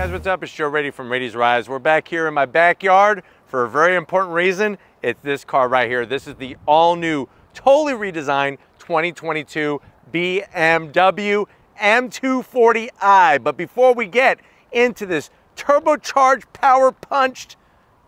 guys, what's up? It's Joe Raiti from Raiti's Rides. We're back here in my backyard for a very important reason. It's this car right here. This is the all-new, totally redesigned 2022 BMW M240i. But before we get into this turbocharged, power-punched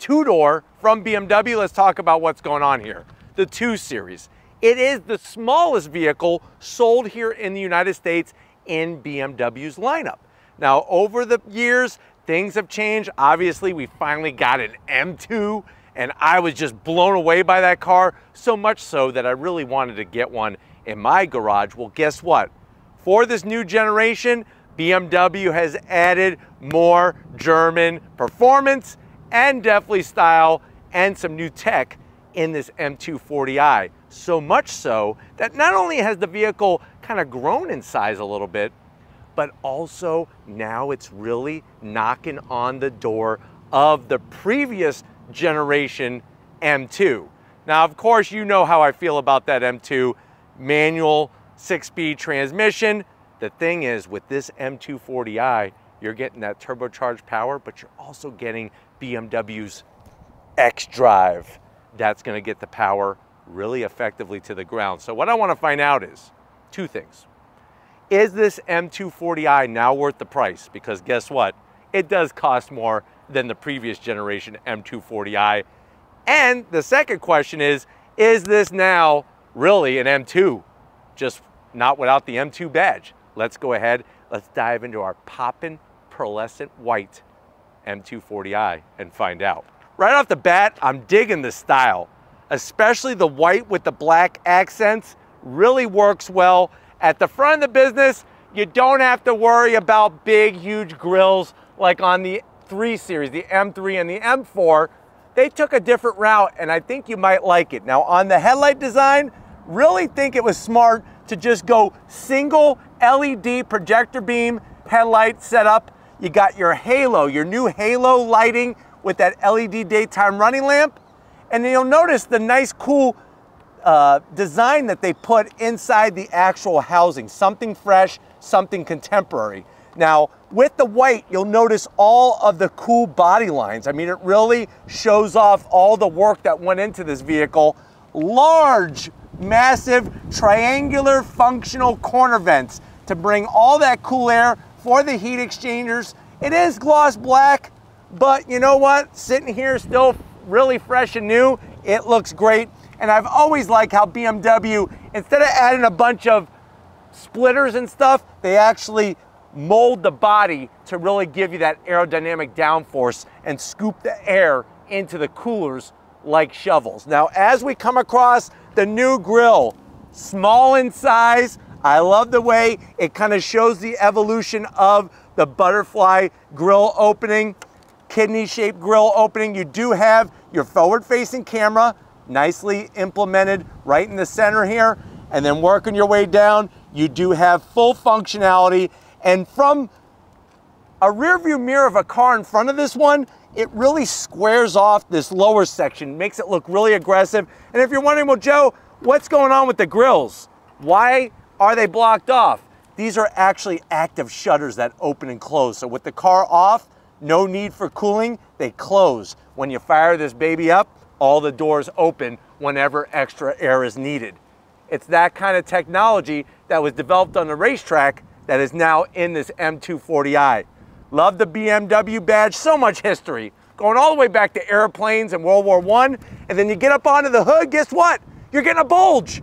two-door from BMW, let's talk about what's going on here. The 2 Series. It is the smallest vehicle sold here in the United States in BMW's lineup. Now, over the years, things have changed. Obviously, we finally got an M2, and I was just blown away by that car, so much so that I really wanted to get one in my garage. Well, guess what? For this new generation, BMW has added more German performance and definitely style and some new tech in this M240i. So much so that not only has the vehicle kind of grown in size a little bit, but also now it's really knocking on the door of the previous generation M2. Now, of course, you know how I feel about that M2 manual 6-speed transmission. The thing is, with this M240i, you're getting that turbocharged power, but you're also getting BMW's xDrive. That's gonna get the power really effectively to the ground. So what I wanna find out is 2 things. Is this M240i now worth the price? Because guess what? It does cost more than the previous generation M240i. And the second question is this now really an M2? Just not without the M2 badge. Let's go ahead, let's dive into our poppin' pearlescent white M240i and find out. Right off the bat, I'm digging the style, especially the white with the black accents. Really works well. At the front of the business, you don't have to worry about big, huge grills like on the 3 Series, the M3 and the M4. They took a different route, and I think you might like it. Now, on the headlight design, really think it was smart to just go single LED projector beam headlight setup. You got your halo, your new halo lighting with that LED daytime running lamp. And you'll notice the nice, cool design that they put inside the actual housing. Something fresh, something contemporary. Now, with the white, you'll notice all of the cool body lines. I mean, it really shows off all the work that went into this vehicle. Large, massive, triangular, functional corner vents to bring all that cool air for the heat exchangers. It is gloss black, but you know what? Sitting here still really fresh and new, it looks great. And I've always liked how BMW, instead of adding a bunch of splitters and stuff, they actually mold the body to really give you that aerodynamic downforce and scoop the air into the coolers like shovels. Now, as we come across the new grille, small in size, I love the way it kind of shows the evolution of the butterfly grille opening, kidney-shaped grille opening. You do have your forward-facing camera, nicely implemented right in the center here, and then working your way down, you do have full functionality. And from a rear view mirror of a car in front of this one, it really squares off this lower section, makes it look really aggressive. And if you're wondering, well, Joe, what's going on with the grills? Why are they blocked off? These are actually active shutters that open and close. So with the car off, no need for cooling, they close. When you fire this baby up, all the doors open whenever extra air is needed. It's that kind of technology that was developed on the racetrack that is now in this M240i. Love the BMW badge, so much history. Going all the way back to airplanes and World War I, and then you get up onto the hood, guess what? You're getting a bulge.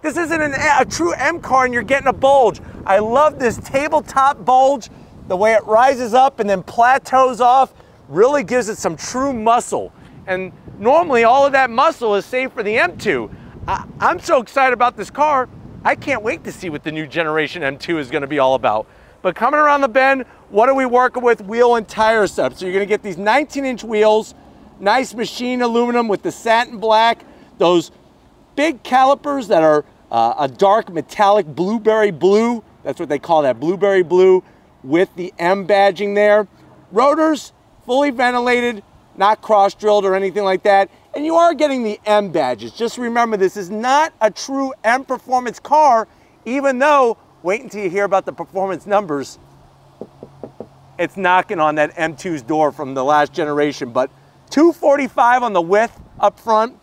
This isn't a true M car and you're getting a bulge. I love this tabletop bulge, the way it rises up and then plateaus off, really gives it some true muscle. And normally all of that muscle is saved for the M2. I'm so excited about this car. I can't wait to see what the new generation M2 is gonna be all about. But coming around the bend, what are we working with? Wheel and tire setup. So you're gonna get these 19-inch wheels, nice machine aluminum with the satin black, those big calipers that are a dark metallic blueberry blue. That's what they call that, blueberry blue, with the M badging there. Rotors, fully ventilated, not cross-drilled or anything like that. And you are getting the M badges. Just remember, this is not a true M performance car, even though, wait until you hear about the performance numbers. it's knocking on that M2's door from the last generation. But 245 on the width up front,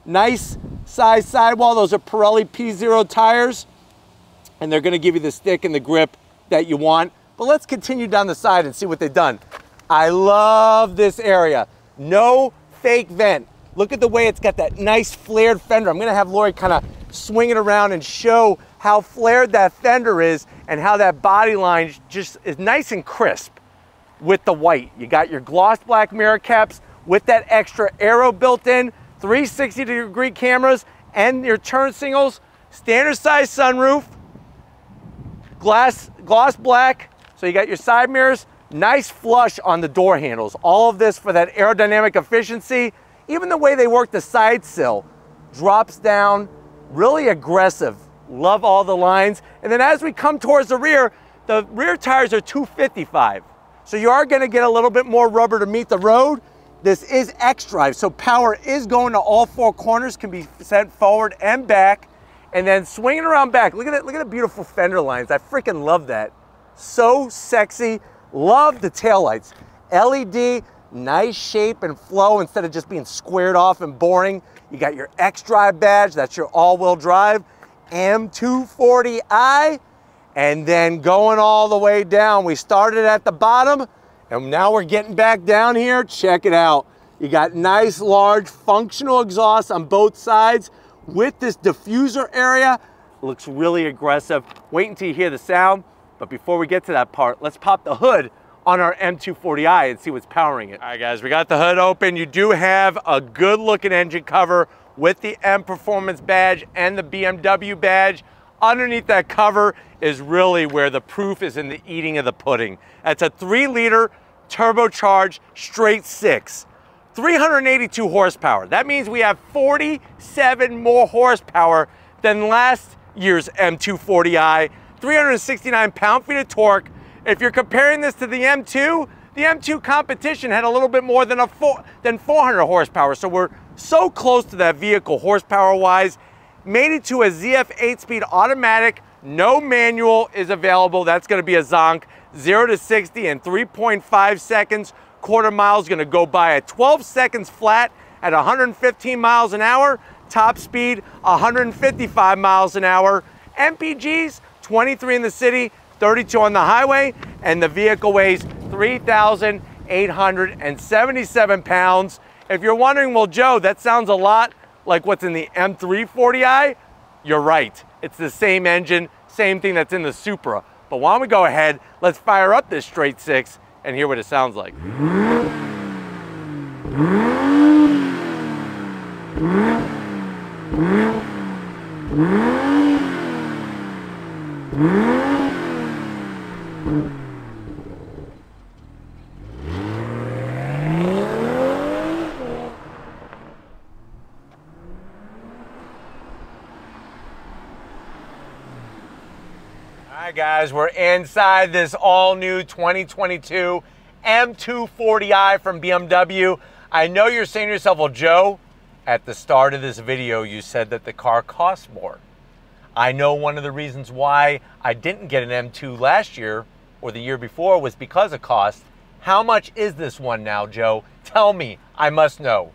nice size sidewall. Those are Pirelli P0 tires, and they're gonna give you the stick and the grip that you want. But let's continue down the side and see what they've done. I love this area. No fake vent. Look at the way it's got that nice flared fender. I'm gonna have Lori kind of swing it around and show how flared that fender is and how that body line just is nice and crisp with the white. You got your gloss black mirror caps with that extra aero built in, 360-degree cameras, and your turn signals, standard size sunroof, gloss black. So you got your side mirrors, nice flush on the door handles. All of this for that aerodynamic efficiency. Even the way they work the side sill drops down, really aggressive. Love all the lines. And then as we come towards the rear tires are 255. So you are gonna get a little bit more rubber to meet the road. This is X-Drive, so power is going to all four corners, can be sent forward and back. And then swinging around back, look at the beautiful fender lines. I freaking love that. So sexy. Love the taillights. LED, nice shape and flow instead of just being squared off and boring. You got your X-Drive badge, that's your all-wheel drive. M240i, and then going all the way down. We started at the bottom, and now we're getting back down here. Check it out. You got nice, large, functional exhaust on both sides with this diffuser area. Looks really aggressive. Wait until you hear the sound. But before we get to that part, let's pop the hood on our M240i and see what's powering it. All right, guys, we got the hood open. You do have a good looking engine cover with the M Performance badge and the BMW badge. Underneath that cover is really where the proof is in the eating of the pudding. That's a 3-liter turbocharged straight six, 382 horsepower. That means we have 47 more horsepower than last year's M240i, 369 pound-feet of torque. If you're comparing this to the M2 competition had a little bit more than 400 horsepower. So we're so close to that vehicle horsepower-wise. Made it to a ZF 8-speed automatic, no manual is available. That's gonna be a zonk. 0 to 60 in 3.5 seconds. Quarter mile is gonna go by at 12 seconds flat at 115 miles an hour. Top speed, 155 miles an hour. MPGs, 23 in the city, 32 on the highway, and the vehicle weighs 3,877 pounds. If you're wondering, well, Joe, that sounds a lot like what's in the M340i, you're right. It's the same engine, same thing that's in the Supra. But why don't we go ahead, let's fire up this straight six and hear what it sounds like. All right, guys, we're inside this all-new 2022 M240i from BMW. I know you're saying to yourself, well, Joe, at the start of this video, you said that the car costs more. I know one of the reasons why I didn't get an M2 last year or the year before was because of cost. How much is this one now, Joe? Tell me, I must know.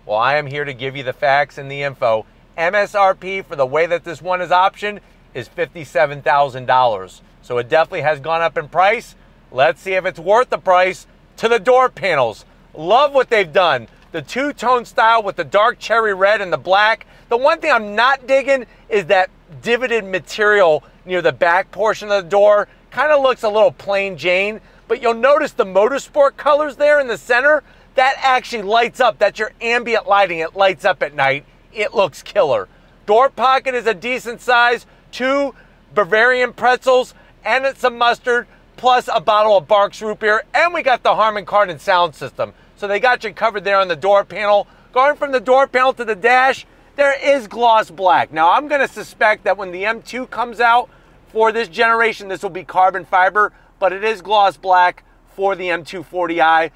Well, I am here to give you the facts and the info. MSRP for the way that this one is optioned is $57,000. So it definitely has gone up in price. Let's see if it's worth the price. To the door panels. Love what they've done. The two-tone style with the dark cherry red and the black. The one thing I'm not digging is that divoted material near the back portion of the door. Kind of looks a little plain Jane, but you'll notice the motorsport colors there in the center. That actually lights up. That's your ambient lighting. It lights up at night. It looks killer. Door pocket is a decent size. 2 Bavarian pretzels and some mustard, plus a bottle of Barks root beer, and we got the Harman Kardon sound system. So they got you covered there on the door panel. Going from the door panel to the dash, there is gloss black. Now I'm gonna suspect that when the M2 comes out for this generation, this will be carbon fiber, but it is gloss black for the M240i.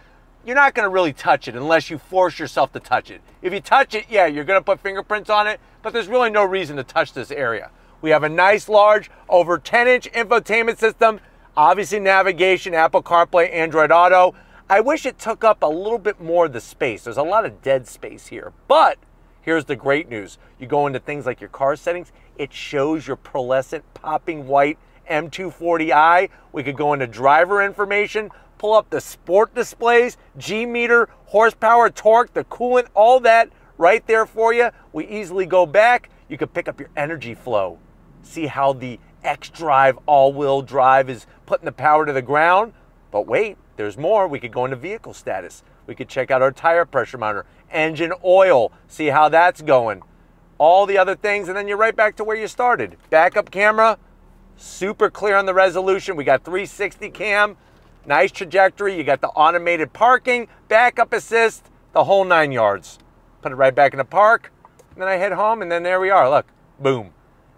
You're not gonna really touch it unless you force yourself to touch it. If you touch it, yeah, you're gonna put fingerprints on it, but there's really no reason to touch this area. We have a nice large, over 10-inch infotainment system. Obviously navigation, Apple CarPlay, Android Auto. I wish it took up a little bit more of the space. There's a lot of dead space here, but here's the great news. You go into things like your car settings, it shows your pearlescent popping white M240i. We could go into driver information, pull up the sport displays, G meter, horsepower, torque, the coolant, all that right there for you. We easily go back. You could pick up your energy flow. See how the X-Drive all-wheel drive is putting the power to the ground. But wait, there's more. We could go into vehicle status. We could check out our tire pressure monitor, engine oil, see how that's going. All the other things, and then you're right back to where you started. Backup camera, super clear on the resolution. We got 360 cam, nice trajectory. You got the automated parking, backup assist, the whole 9 yards. Put it right back in the park, and then I hit home, and then there we are. Look, boom.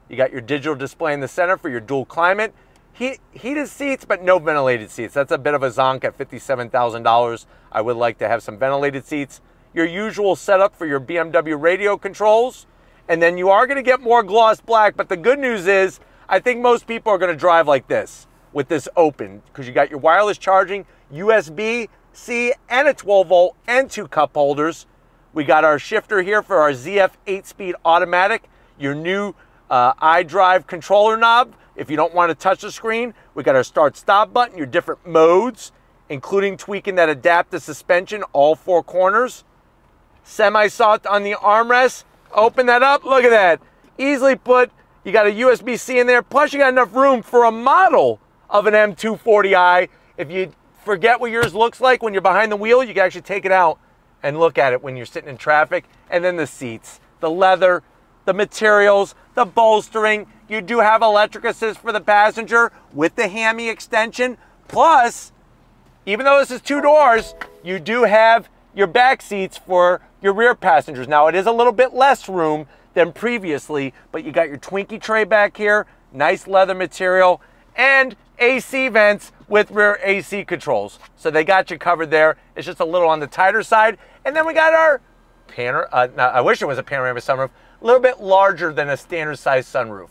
You got your digital display in the center for your dual climate. Heated seats, but no ventilated seats. That's a bit of a zonk at $57,000. I would like to have some ventilated seats. Your usual setup for your BMW radio controls. And then you are going to get more gloss black, but the good news is I think most people are going to drive like this with this open, because you got your wireless charging, USB-C, and a 12-volt and 2 cup holders. We got our shifter here for our ZF 8-speed automatic, your new iDrive controller knob. If you don't want to touch the screen, we got our start-stop button, your different modes, including tweaking that adaptive suspension, all 4 corners. Semi-soft on the armrest. Open that up, look at that. Easily put, you got a USB-C in there, plus you got enough room for a model of an M240i. If you forget what yours looks like when you're behind the wheel, you can actually take it out and look at it when you're sitting in traffic. And then the seats, the leather, the materials, the bolstering. You do have electric assist for the passenger with the hammy extension. Plus, even though this is 2 doors, you do have your back seats for your rear passengers. Now, it is a little bit less room than previously, but you got your Twinkie tray back here, nice leather material, and AC vents with rear AC controls. So they got you covered there. It's just a little on the tighter side. And then we got our I wish it was a panoramic sunroof, a little bit larger than a standard size sunroof.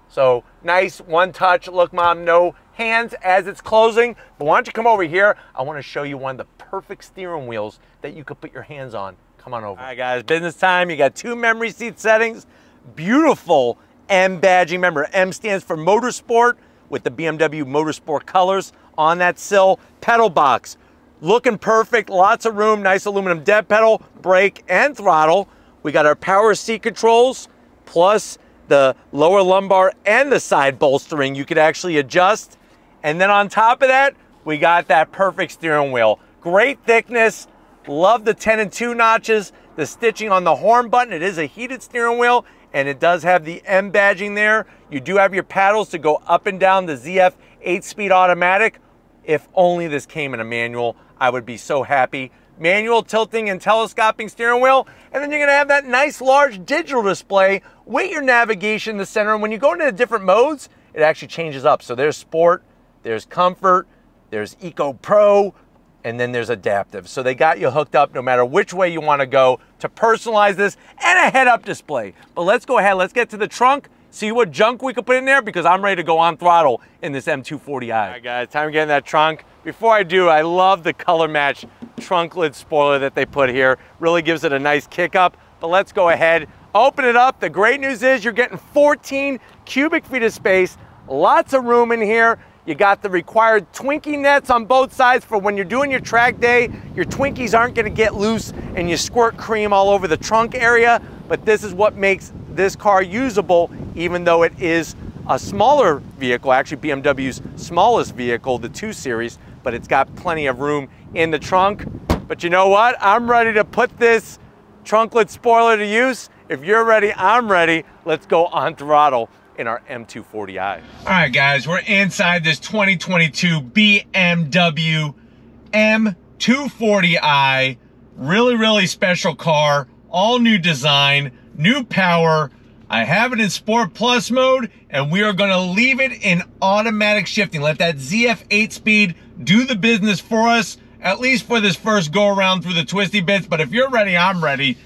So nice one touch. Look, Mom, no hands as it's closing. But why don't you come over here? I want to show you one of the perfect steering wheels that you could put your hands on. Come on over. All right, guys, business time. You got 2 memory seat settings. Beautiful M badging. Remember, M stands for Motorsport with the BMW Motorsport colors on that sill. Pedal box, looking perfect. Lots of room. Nice aluminum dead pedal, brake, and throttle. We got our power seat controls, plus the lower lumbar and the side bolstering you could actually adjust. And then on top of that, we got that perfect steering wheel. Great thickness. Love the 10 and 2 notches. The stitching on the horn button. It is a heated steering wheel, and it does have the M badging there. You do have your paddles to go up and down the ZF 8-speed automatic. If only this came in a manual, I would be so happy. Manual tilting and telescoping steering wheel, and then you're going to have that nice large digital display with your navigation in the center. And when you go into the different modes, it actually changes up. So there's sport, there's comfort, there's Eco Pro, and then there's adaptive. So they got you hooked up no matter which way you want to go to personalize this, and a head-up display. But let's go ahead, let's get to the trunk, see what junk we could put in there, because I'm ready to go on throttle in this M240i. All right, guys, time to get in that trunk. Before I do, I love the color match trunk lid spoiler that they put here. Really gives it a nice kick up. But let's go ahead, open it up. The great news is you're getting 14 cubic feet of space, lots of room in here. You got the required Twinkie nets on both sides for when you're doing your track day. Your Twinkies aren't gonna get loose and you squirt cream all over the trunk area, but this is what makes this car usable, even though it is a smaller vehicle, actually BMW's smallest vehicle, the 2 Series, but it's got plenty of room in the trunk. But you know what? I'm ready to put this trunk lid spoiler to use. If you're ready, I'm ready. Let's go on throttle in our M240i. All right, guys, we're inside this 2022 BMW M240i. Really, really special car. All new design, new power. I have it in Sport Plus mode, and we are gonna leave it in automatic shifting. Let that ZF 8-speed do the business for us, at least for this first go around through the twisty bits. But if you're ready, I'm ready.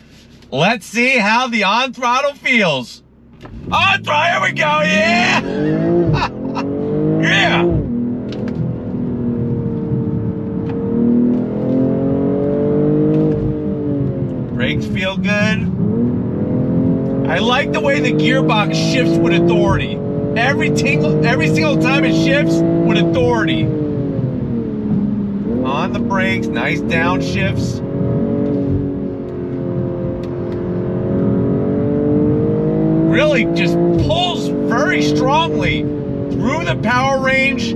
Let's see how the on throttle feels. On throttle, here we go, yeah! Yeah! I like the way the gearbox shifts with authority. Every single time it shifts with authority. On the brakes, nice downshifts. Really just pulls very strongly through the power range.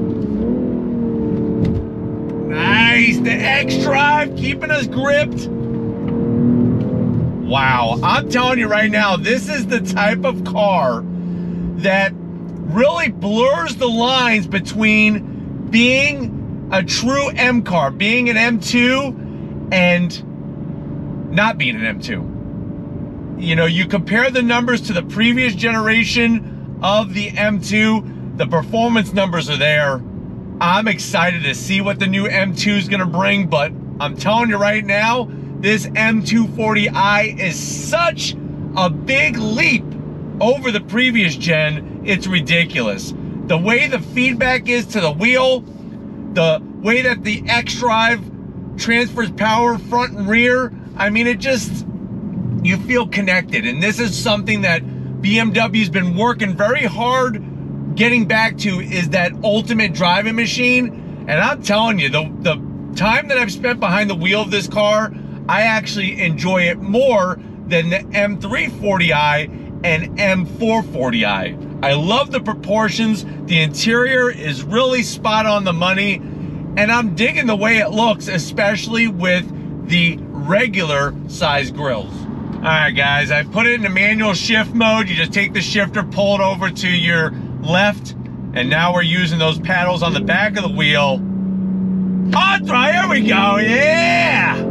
Nice, the X-Drive keeping us gripped. Wow, I'm telling you right now, this is the type of car that really blurs the lines between being a true M car, being an M2, and not being an M2. You know, you compare the numbers to the previous generation of the M2, the performance numbers are there. I'm excited to see what the new M2 is gonna bring, but I'm telling you right now, this M240i is such a big leap over the previous gen, it's ridiculous. The way the feedback is to the wheel, the way that the X-Drive transfers power front and rear, I mean, it just, you feel connected. And this is something that BMW's been working very hard getting back to, is that ultimate driving machine. And I'm telling you, the time that I've spent behind the wheel of this car, I actually enjoy it more than the M340i and M440i. I love the proportions. The interior is really spot on the money, and I'm digging the way it looks, especially with the regular size grills. All right, guys, I put it in the manual shift mode. You just take the shifter, pull it over to your left, and now we're using those paddles on the back of the wheel. Oh, here we go, yeah!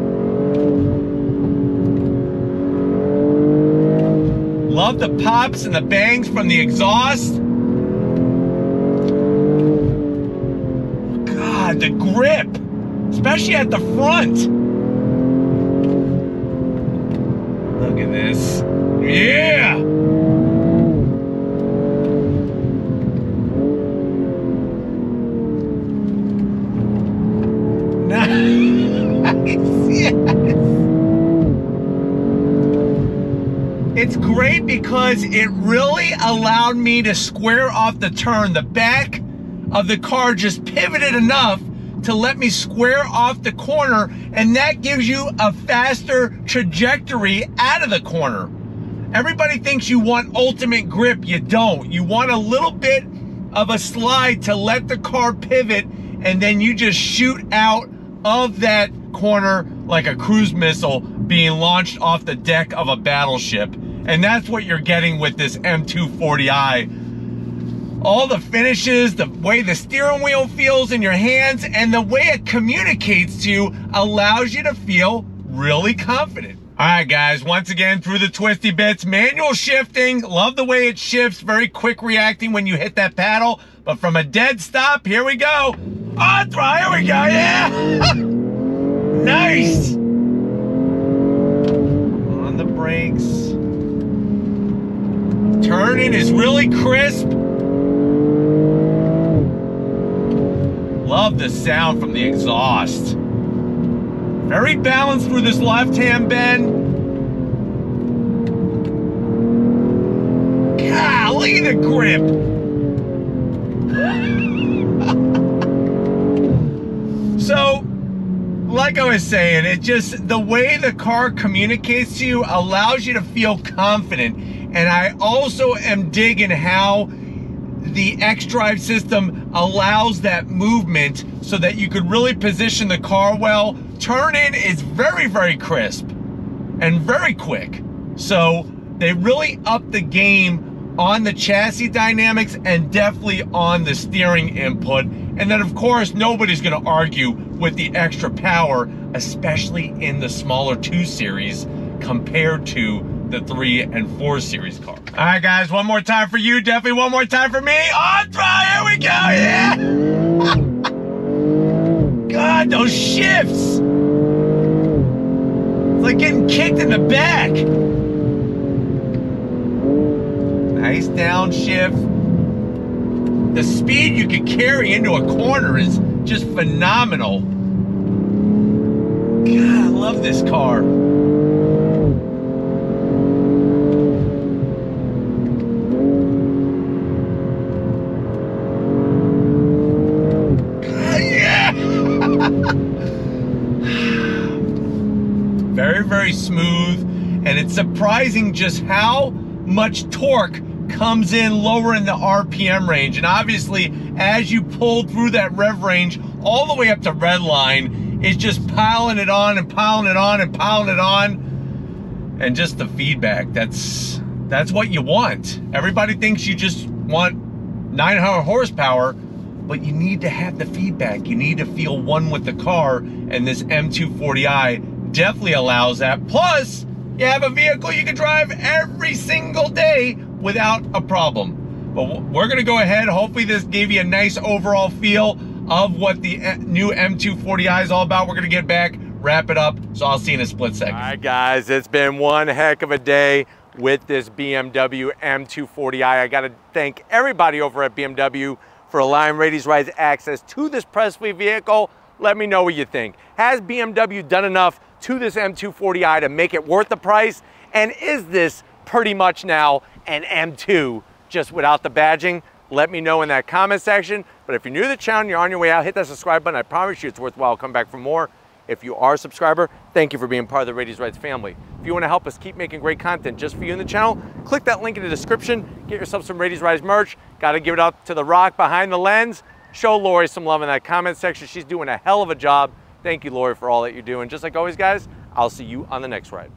Love the pops and the bangs from the exhaust. God, the grip, especially at the front. Look at this. Yeah. Nice. Yes. It's great because it really allowed me to square off the turn. The back of the car just pivoted enough to let me square off the corner, and that gives you a faster trajectory out of the corner. Everybody thinks you want ultimate grip. You don't. You want a little bit of a slide to let the car pivot, and then you just shoot out of that corner like a cruise missile being launched off the deck of a battleship. And that's what you're getting with this M240i. All the finishes, the way the steering wheel feels in your hands, and the way it communicates to you allows you to feel really confident. All right, guys, once again, through the twisty bits, manual shifting. Love the way it shifts, very quick reacting when you hit that paddle. But from a dead stop, here we go. Oh, here we go, yeah! Nice! On the brakes. Turning is really crisp. Love the sound from the exhaust. Very balanced through this left-hand bend. God, look at the grip. So, like I was saying, it just, the way the car communicates to you allows you to feel confident. And I also am digging how the X-Drive system allows that movement so that you could really position the car well. Turn-in is very, very crisp and very quick. So they really upped the game on the chassis dynamics and definitely on the steering input. And then, of course, nobody's going to argue with the extra power, especially in the smaller 2 Series compared to the 3 and 4 Series car. All right, guys, one more time for you. Definitely one more time for me. On try, here we go, yeah! God, those shifts! It's like getting kicked in the back. Nice downshift. The speed you can carry into a corner is just phenomenal. God, I love this car. very smooth, and it's surprising just how much torque comes in lower in the RPM range. And obviously, as you pull through that rev range all the way up to red line, it's just piling it on and piling it on and piling it on. And just the feedback, that's what you want. Everybody thinks you just want 900 horsepower, but you need to have the feedback. You need to feel one with the car, and this M240i definitely allows that. Plus, you have a vehicle you can drive every single day without a problem. But we're gonna go ahead. Hopefully this gave you a nice overall feel of what the new M240i is all about. We're gonna get back, wrap it up, so I'll see you in a split second. All right, guys, it's been one heck of a day with this BMW M240i. I gotta thank everybody over at BMW for allowing Raity's Rides access to this press fleet vehicle. Let me know what you think. Has BMW done enough to this M240i to make it worth the price? And is this pretty much now an M2 just without the badging? Let me know in that comment section. But if you're new to the channel and you're on your way out, hit that subscribe button. I promise you it's worthwhile. Come back for more. If you are a subscriber, thank you for being part of the Raity's Rides family. If you want to help us keep making great content just for you in the channel, click that link in the description. Get yourself some Raity's Rides merch. Got to give it up to the Rock behind the lens. Show Lori some love in that comment section. She's doing a hell of a job. Thank you, Lori, for all that you're doing. Just like always, guys, I'll see you on the next ride.